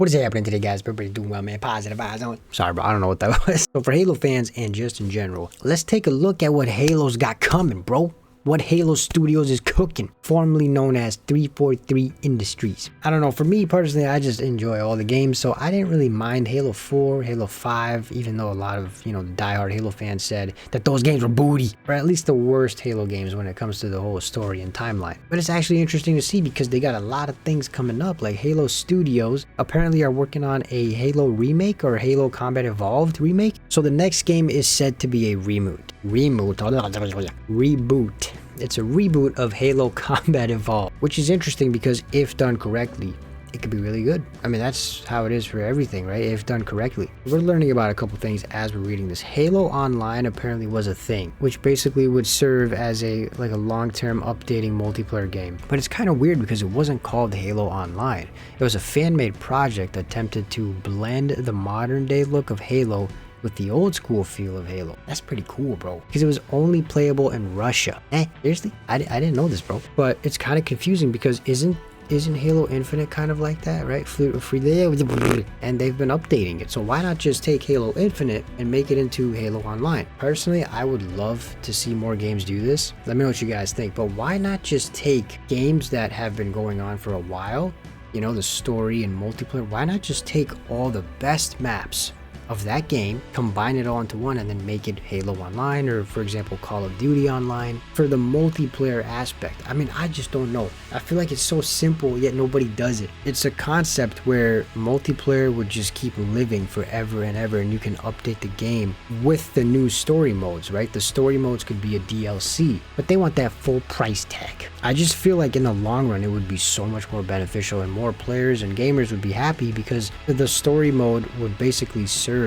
What is happening today, guys? Everybody doing well, man. Positive vibes on. Sorry, bro. I don't know what that was. So for Halo fans and just in general, let's take a look at what Halo's got coming, bro. What Halo Studios is cooking, formerly known as 343 Industries. I don't know, for me personally, I just enjoy all the games, so I didn't really mind Halo 4, Halo 5, even though a lot of, the diehard Halo fans said that those games were booty, or at least the worst Halo games when it comes to the whole story and timeline. But it's actually interesting to see because they got a lot of things coming up, like Halo Studios apparently are working on a Halo remake or Halo Combat Evolved remake. So the next game is said to be a reboot. It's a reboot of Halo Combat Evolved, which is interesting because if done correctly, it could be really good. I mean, that's how it is for everything, right? If done correctly. We're learning about a couple things as we're reading this. Halo Online apparently was a thing, which basically would serve as a long-term updating multiplayer game. But it's kind of weird because it wasn't called Halo Online. It was a fan-made project that attempted to blend the modern day look of Halo with the old school feel of Halo. That's pretty cool, bro. Because it was only playable in Russia. Seriously? I didn't know this, bro. But it's kind of confusing because isn't Halo Infinite kind of like that, right? And they've been updating it. So why not just take Halo Infinite and make it into Halo Online? Personally, I would love to see more games do this. Let me know what you guys think. But why not just take games that have been going on for a while, the story and multiplayer? Why not just take all the best maps of that game, combine it all into one, and then make it Halo Online, or for example Call of Duty Online, for the multiplayer aspect? I mean, I just don't know. I feel like it's so simple yet nobody does it. It's a concept where multiplayer would just keep living forever and ever, and you can update the game with the new story modes, right? The story modes could be a DLC, but they want that full price tag. I just feel like in the long run it would be so much more beneficial, and more players and gamers would be happy because the story mode would basically serve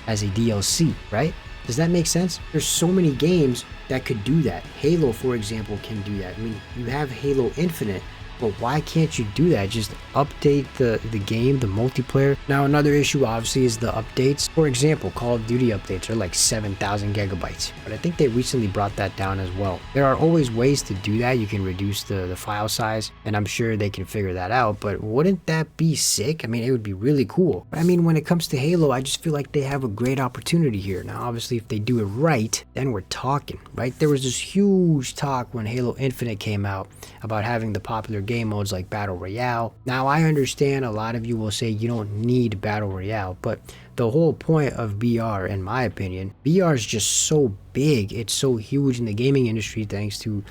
as a DLC, right? Does that make sense? There's so many games that could do that. Halo, for example, can do that. I mean, you have Halo Infinite, but why can't you do that? Just update the game, the multiplayer. Now, another issue obviously is the updates. For example, Call of Duty updates are like 7,000 gigabytes, but I think they recently brought that down as well. There are always ways to do that. You can reduce the file size, and I'm sure they can figure that out, but wouldn't that be sick? I mean, it would be really cool. But I mean, when it comes to Halo, I just feel like they have a great opportunity here. Now, obviously, if they do it right, then we're talking, right? There was this huge talk when Halo Infinite came out about having the popular game modes like Battle Royale. Now, I understand a lot of you will say you don't need Battle Royale, but the whole point of BR, in my opinion, BR is just so big. It's so huge in the gaming industry thanks to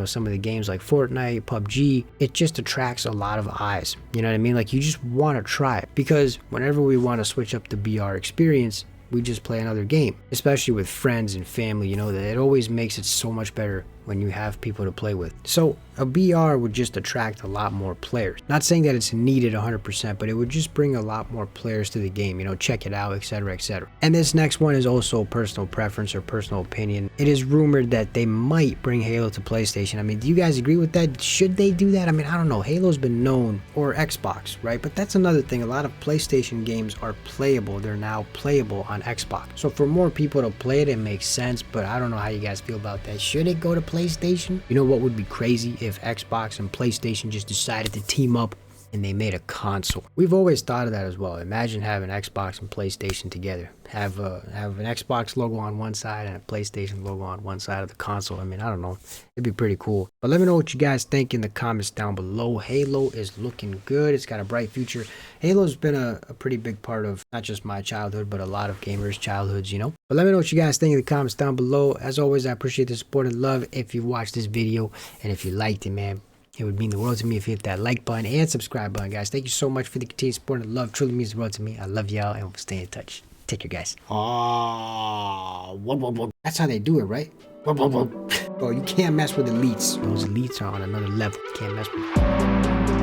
some of the games like Fortnite, PUBG. It just attracts a lot of eyes. You know what I mean? Like, you just want to try it, because whenever we want to switch up the BR experience, we just play another game, especially with friends and family. That it always makes it so much better when you have people to play with. So a BR would just attract a lot more players. Not saying that it's needed 100%, but it would just bring a lot more players to the game, check it out, etc., etc. And this next one is also personal preference or personal opinion. It is rumored that they might bring Halo to PlayStation. I mean, do you guys agree with that? Should they do that? I mean, I don't know. Halo's been known, or Xbox, right? But that's another thing. A lot of PlayStation games are playable. They're now playable on Xbox. So for more people to play it, it makes sense, but I don't know how you guys feel about that. Should it go to PlayStation? You know what would be crazy? If Xbox and PlayStation just decided to team up and they made a console. We've always thought of that as well. Imagine having Xbox and PlayStation together. Have an Xbox logo on one side and a PlayStation logo on one side of the console. I mean, I don't know. It'd be pretty cool. But let me know what you guys think in the comments down below. Halo is looking good. It's got a bright future. Halo's been a pretty big part of not just my childhood, but a lot of gamers' childhoods, But let me know what you guys think in the comments down below. As always, I appreciate the support and love if you watched this video. And if you liked it, man, it would mean the world to me if you hit that like button and subscribe button, guys. Thank you so much for the continued support and love. Truly means the world to me. I love y'all, and we'll stay in touch. Take care, guys. That's how they do it, right? Bro, you can't mess with elites. Those elites are on another level. You can't mess with them.